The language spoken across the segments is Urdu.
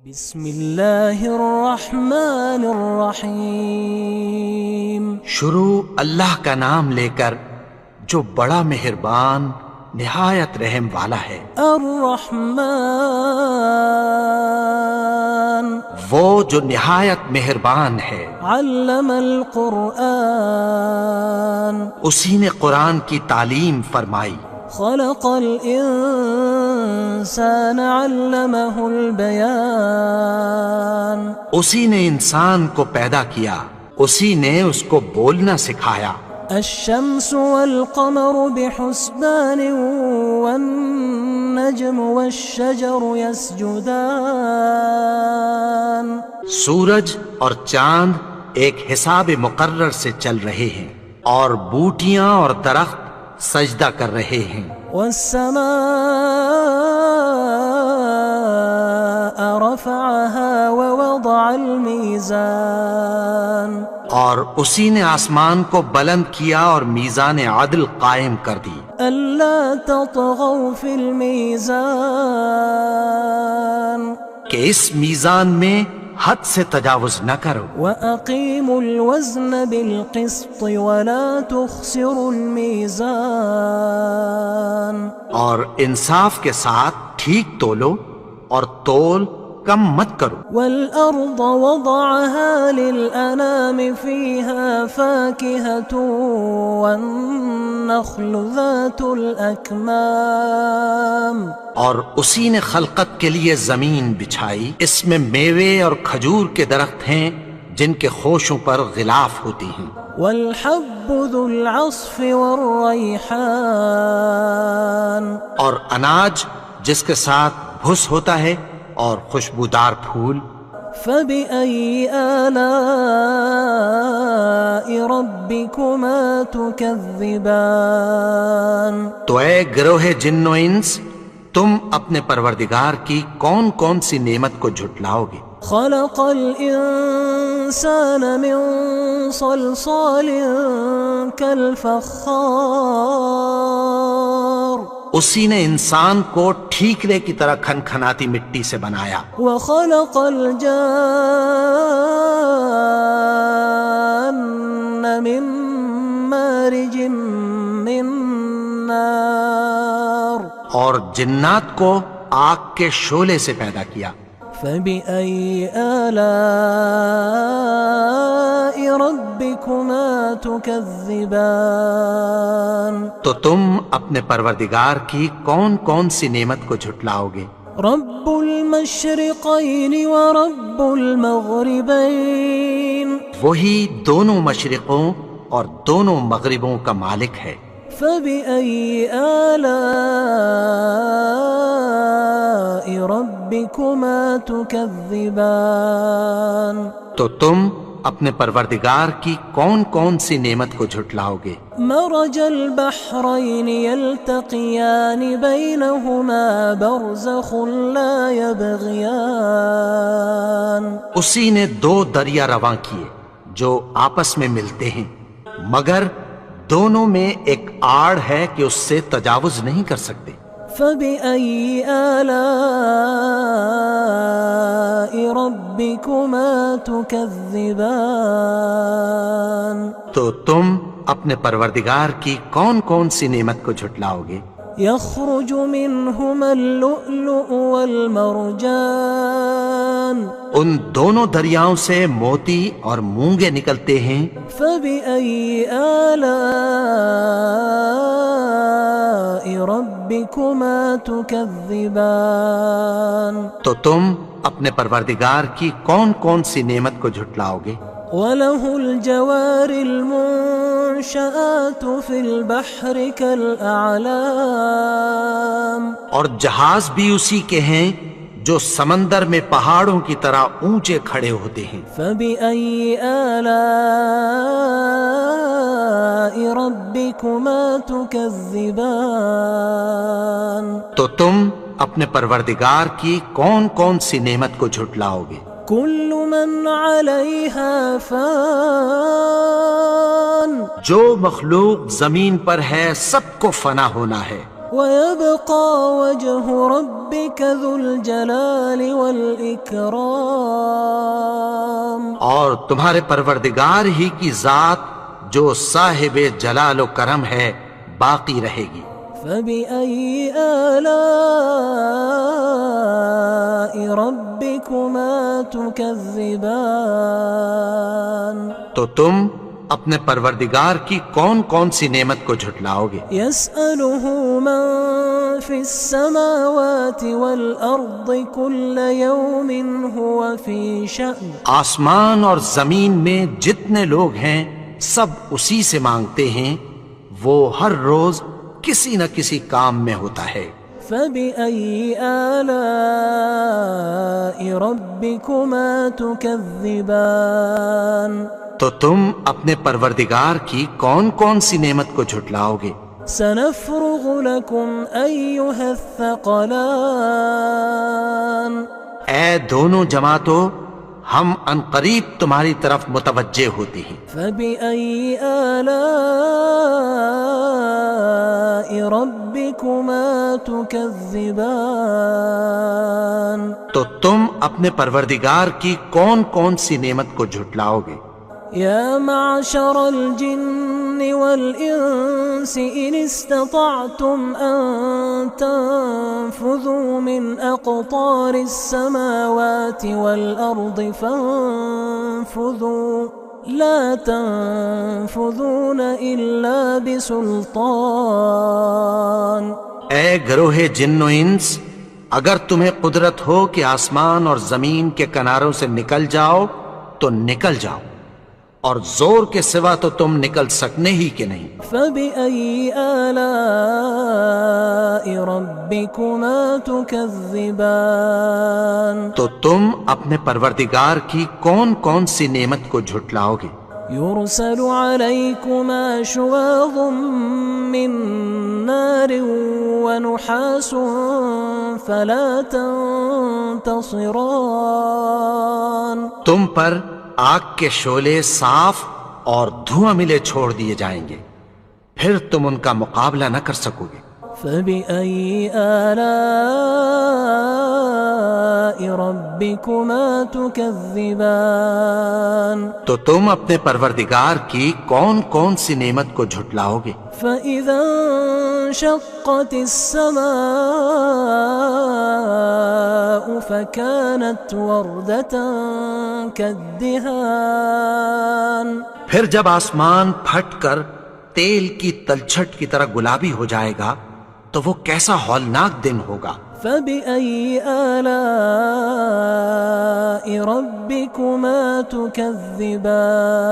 بسم اللہ الرحمن الرحیم۔ شروع اللہ کا نام لے کر جو بڑا مہربان نہایت رحم والا ہے۔ الرحمن وہ جو نہایت مہربان ہے۔ علم القرآن اسی نے قرآن کی تعلیم فرمائی۔ خلق الانسان علمہ البیان اسی نے انسان کو پیدا کیا، اسی نے اس کو بولنا سکھایا۔ الشمس والقمر بحسبان والنجم والشجر يسجدان سورج اور چاند ایک حساب مقرر سے چل رہے ہیں، اور بوٹیاں اور درخت سجدہ کر رہے ہیں۔ والسماء رفعها ووضع الميزان اور اسی نے آسمان کو بلند کیا اور میزان عدل قائم کر دی۔ ألا تطغوا في الميزان کہ اس میزان میں حد سے تجاوز نہ کرو۔ وأقيموا الوزن بالقسط ولا تخسروا الميزان اور انصاف کے ساتھ ٹھیک تولو اور تول کم مت کرو۔ والأرض وضعها للأنام فيها فاكهة والنخل ذات الأكمام اور اسی نے خلقت کے لیے زمین بچھائی، اس میں میوے اور کھجور کے درخت ہیں جن کے خوشوں پر غلاف ہوتی ہیں۔ والحب ذو العصف والريحان اور اناج جس کے ساتھ بھس ہوتا ہے اور خوشبودار پھول۔ فبأي آلاء ربكما تكذبان تو اے گروہ جن و انس، تم اپنے پروردگار کی کون کون سی نعمت کو جھٹلاؤ گے؟ خلق الإنسان من صلصال كالفخار اسی نے انسان کو ٹھیکرے کی طرح کھنکھناتی مٹی سے بنایا۔ وخلق الجان من مارج من نار اور جنات کو آگ کے شعلے سے پیدا کیا۔ فبأي آلاء ربكما تكذبان تو تم اپنے پروردگار کی کون کون سی نعمت کو جھٹلاؤ گے؟ رب المشرقين ورب المغربين وہی دونوں مشرقوں اور دونوں مغربوں کا مالک ہے۔ فبأي آلاء ربكما تكذبان تو تم اپنے پروردگار کی کون کون سی نعمت کو جھٹلاؤ گے؟ مرج البحرين يلتقيان بينهما برزخ لا يبغيان اسی نے دو دریا رواں کیے جو آپس میں ملتے ہیں، مگر دونوں میں ایک آڑ ہے کہ اس سے تجاوز نہیں کر سکتے۔ فبأي آلاء ربكما تكذبان تو تم اپنے پروردگار کی کون کون سی نعمت کو جھٹلاؤ گے؟ يخرج منهما اللؤلؤ والمرجان ان دونوں دریاؤں سے موتی اور مونگے نکلتے ہیں۔ فبأي آلاء ربكما تكذبان تو تم اپنے پروردگار کی کون کون سی نعمت کو جھٹلاؤ گے؟ وله الجوار المنشآت في البحر كالأعلام اور جہاز بھی اسی کے ہیں جو سمندر میں پہاڑوں کی طرح اونچے کھڑے ہوتے ہیں۔ فبأي آلاء ربكما تكذبان تو تم اپنے پروردگار کی کون کون سی نعمت کو جھٹلاؤ گے؟ كل من عليها فان جو مخلوق زمین پر ہے سب کو فنا ہونا ہے۔ ويبقى وجه ربك ذو الجلال والإكرام. اور تمہارے پروردگار ہی کی ذات جو صاحب جلال و کرم ہے باقی رہے گی. فبأي آلاء ربكما تكذبان. تو تم اپنے پروردگار کی کون کون سی نعمت کو جھٹلاؤ گے؟ يسأله من في السماوات والأرض كل يوم هو في شأن. آسمان اور زمین میں جتنے لوگ ہیں سب اسی سے مانگتے ہیں، وہ ہر روز کسی نہ کسی کام میں ہوتا ہے. فبأي آلاء ربكما تكذبان. تو تم اپنے پروردگار کی کون کون سی نعمت کو جھٹلاؤ گے؟ سنفرغ لكم أيها الثقلان. اے دونوں جماعتوں، ہم عنقریب تمہاری طرف متوجہ ہوتے ہیں. فبأي آلاء ربكما تكذبان. تو تم اپنے پروردگار کی کون کون سی نعمت کو جھٹلاؤ گے؟ يا معشر الجن والإنس إن استطعتم أن تنفذوا من أقطار السماوات والأرض فانفذوا لا تنفذون إلا بسلطان. اے گروہ جن و انس، اگر تمہیں قدرت ہو کہ آسمان اور زمین کے کناروں سے نکل جاؤ تو نکل جاؤ، اور زور کے سوا تو تم نکل سکنے ہی کہ نہیں. فبأي آلاء ربكما تكذبان. تو تم اپنے پروردگار کی کون کون سی نعمت کو جھٹلاؤ گے؟ يرسل عليكما شواظ من نار ونحاس فلا تنتصران. تم پر آگ کے شعلے صاف اور دھواں ملے چھوڑ دیے جائیں گے، پھر تم ان کا مقابلہ نہ کر سکو گے. فبأي آلاء ربكما تكذبان. تو تم اپنے پروردگار کی کون کون سی نعمت کو جھٹلاؤ گے؟ فإذا انشقت السماء فكانت وردة كالدهان. پھر جب آسمان پھٹ کر تیل کی تلچھٹ کی طرح گلابی ہو جائے گا تو وہ کیسا ہولناک دن ہوگا. فبأي آلاء ربكما تكذبان.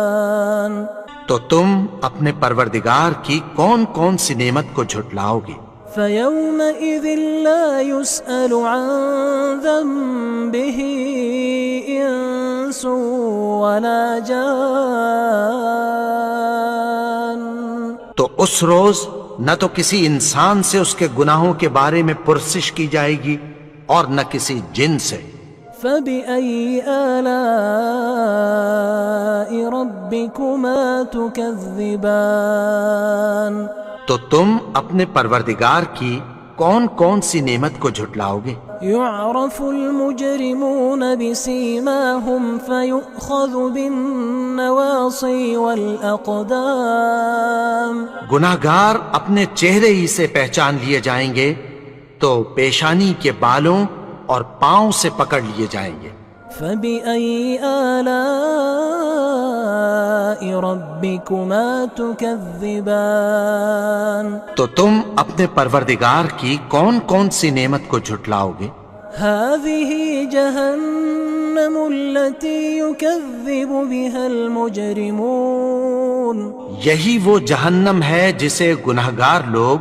تو تم اپنے پروردگار کی کون کون سی نعمت کو جھٹلاؤ گے؟ فيومئذ لا يسأل عن ذنبه إنس ولا جان. تو اس روز نہ تو کسی انسان سے اس کے گناہوں کے بارے میں پرسش کی جائے گی اور نہ کسی جن سے. فبأي آلاء ربكما تكذبان. تو تم اپنے پروردگار کی کون کون سی نعمت کو جھٹلاؤ گے؟ يعرف المجرمون بسيماهم فيؤخذ بالنواصي والأقدام. گناہگار اپنے چہرے ہی سے پہچان لیے جائیں گے تو پیشانی کے بالوں اور پاؤں سے پکڑ لیے جائیں گے. فبأي آلاء ربكما تكذبان. تو تم اپنے پروردگار کی کون کون سی نعمت کو جھٹلاؤ گے؟ هذه جهنم التي يكذب بها المجرمون. یہی وہ جہنم ہے جسے گناہگار لوگ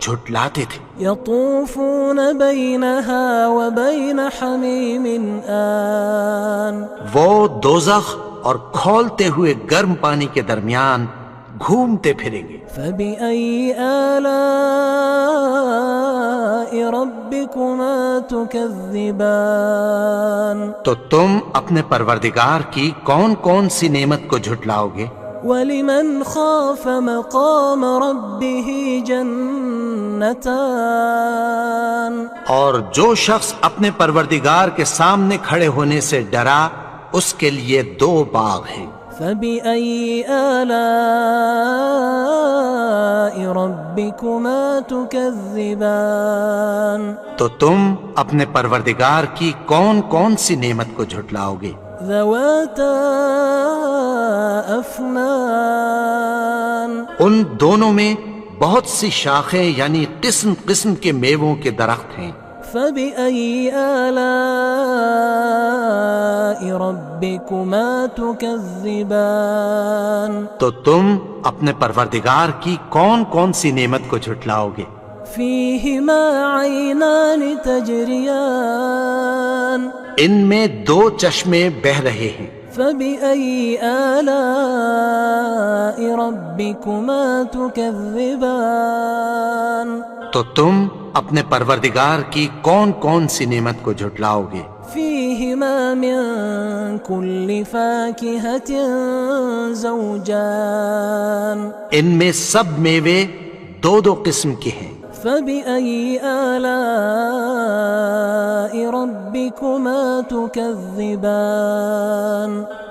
جھٹلاتے تھے. يطوفون بينها وبين حميم آن. وہ دوزخ اور کھولتے ہوئے گرم پانی کے درمیان گھومتے پھریں گے. فبأي آلاء ربكما تكذبان. تو تم اپنے پروردگار کی کون کون سی نعمت کو جھٹلاؤ گے؟ ولمن خاف مقام ربه جنتان اور جو شخص اپنے پروردگار کے سامنے کھڑے ہونے سے ڈرا اس کے لیے 2 باغ ہیں۔ فبأي آلاء ربكما تكذبان تو تم اپنے پروردگار کی کون کون سی نعمت کو جھٹلاؤ گے؟ ذواتا افنان ان دونوں میں بہت سی شاخیں یعنی قسم قسم کے میووں کے درخت ہیں۔ فبأي آلاء ربكما تكذبان تو تم اپنے پروردگار کی کون کون سی نعمت کو جھٹلاؤ گے؟ فيهما عينان تجريان ان میں 2 چشمے بہہ رہے ہیں۔ فبأي آلاء ربكما تكذبان تو تم اپنے پروردگار کی کون کون سی نعمت کو جھٹلاؤ گے؟ فيهما من كل فاكهة زوجان ان میں سب میوے 2 قسم کے ہیں۔ فبأي آلاء ربكما تكذبان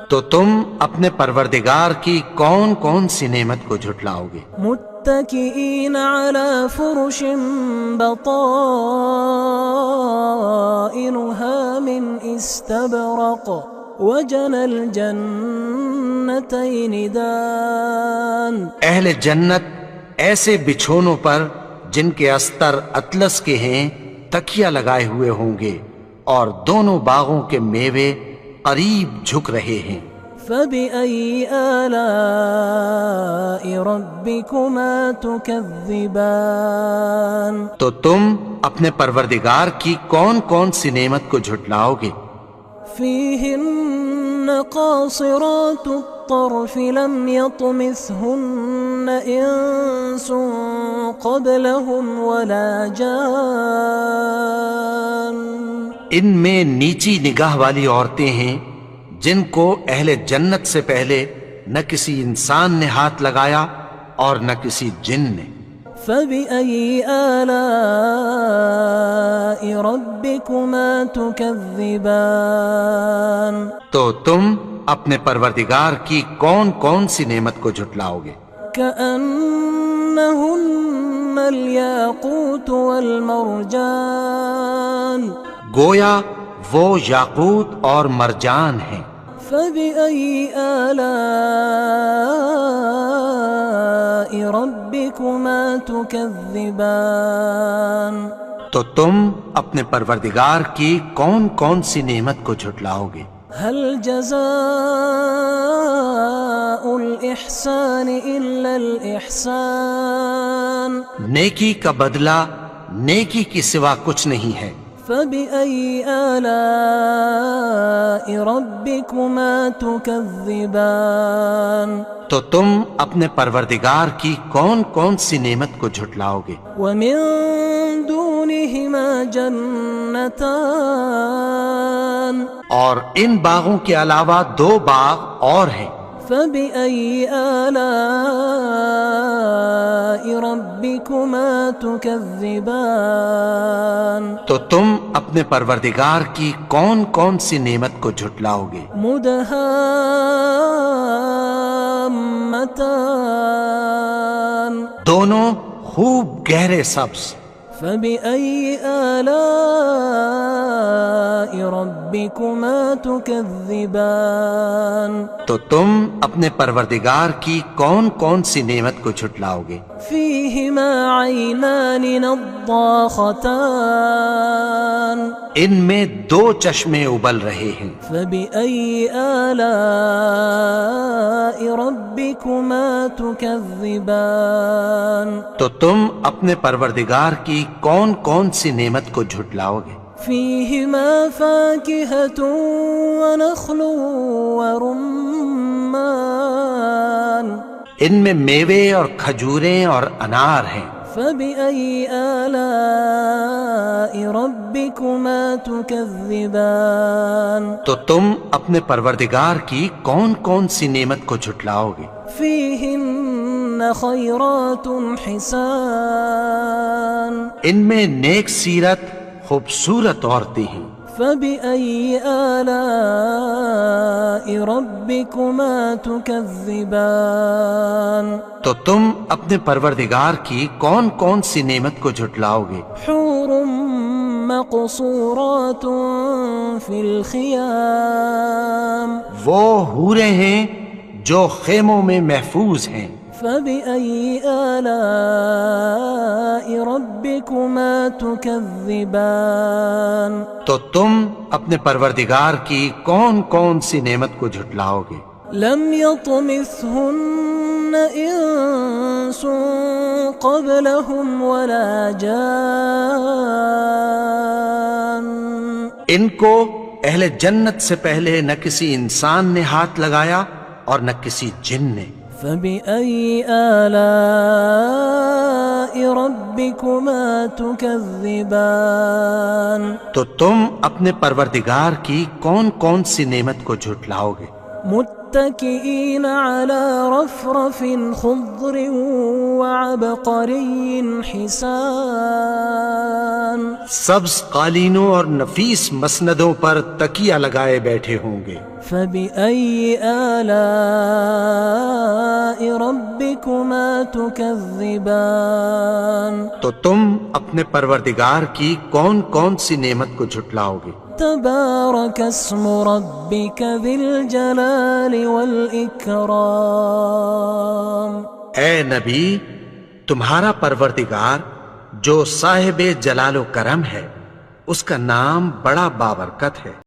تو تم اپنے پروردگار کی کون کون سی نعمت کو جھٹلاؤ گے؟ متكئين على فرش بطائنها من استبرق وجنى الجنتين دان اہل جنت ایسے بچھونوں پر جن کے استر اطلس کے ہیں تکیہ لگائے ہوئے ہوں گے اور دونوں باغوں کے میوے قریب جھک رہے ہیں۔ فبأي آلاء ربكما تكذبان تو تم اپنے پروردگار کی کون کون سی نعمت کو جھٹلاؤ گے؟ فيهن قاصرات الطرف لم يطمثهن إنس قبلهم ولا جان ان میں نیچی نگاہ والی عورتیں ہیں جن کو اہل جنت سے پہلے نہ کسی انسان نے ہاتھ لگایا اور نہ کسی جن نے۔ فبأي آلاء ربكما تكذبان تو تم اپنے پروردگار کی کون کون سی نعمت کو جھٹلاؤ گے؟ كأنهن الياقوت والمرجان گویا وہ یاقوت اور مرجان ہیں۔ فبأي آلاء ربكما تكذبان تو تم اپنے پروردگار کی کون کون سی نعمت کو جھٹلاؤ گے؟ هل جزاء الإحسان إلا الإحسان نیکی کا بدلہ نیکی کی سوا کچھ نہیں ہے۔ فبأي آلاء ربكما تكذبان تو تم اپنے پروردگار کی کون کون سی نعمت کو جھٹلاؤ گے؟ ومن دونهما جنتان اور ان باغوں کے علاوہ 2 باغ اور ہیں۔ فبأي آلاء ربكما تكذبان تو تم اپنے پروردگار کی کون کون سی نعمت کو جھٹلاؤ گے؟ مدهامتان دونوں خوب گہرے سبز۔ فبأي آلاء ربكما تكذبان تو تم اپنے پروردگار کی کون کون سی نعمت کو جھٹلاؤ گے؟ فيهما عينان نضاختان ان میں 2 چشمے ابل رہے ہیں۔ فبأي آلاء ربكما تكذبان تو تم اپنے پروردگار کی کون کون سی نعمت کو جھٹلاؤ گے؟ فيهما فاكهة ونخل ورمان ان میں میوے اور کھجوریں اور انار ہیں۔ فبأي آلاء ربكما تكذبان تو تم اپنے پروردگار کی کون کون سی نعمت کو جھٹلاؤ گے؟ فيهن خيرات حسان ان میں نیک سیرت خوبصورت عورتیں ہیں. فبأي آلاء ربكما تكذبان تو تم اپنے پروردگار کی کون کون سی نعمت کو جھٹلاؤ گے؟ حور مقصورات في الخيام وہ حوریں ہیں جو خیموں میں محفوظ ہیں. فبأي آلاء ربكما تكذبان تو تم اپنے پروردگار کی کون کون سی نعمت کو جھٹلاؤ گے؟ لم يطمثهن إنس قبلهم ولا جان ان کو اہل جنت سے پہلے نہ کسی انسان نے ہاتھ لگایا اور نہ کسی جن نے. فبأي آلاء ربكما تكذبان تو تم اپنے پروردگار کی کون کون سی نعمت کو جھٹلاؤ گے؟ متكئين على رفرف خضر وعبقري حسان سبز قالینوں اور نفیس مسندوں پر تکیہ لگائے بیٹھے ہوں گے. فبأي آلاء ربكما تكذبان تو تم اپنے پروردگار کی کون کون سی نعمت کو جھٹلاؤ گے؟ تبارك اسم ربك ذي الجلال والإكرام اے نبی، تمہارا پروردگار جو صاحب جلال و کرم ہے، اس کا نام بڑا بابرکت ہے.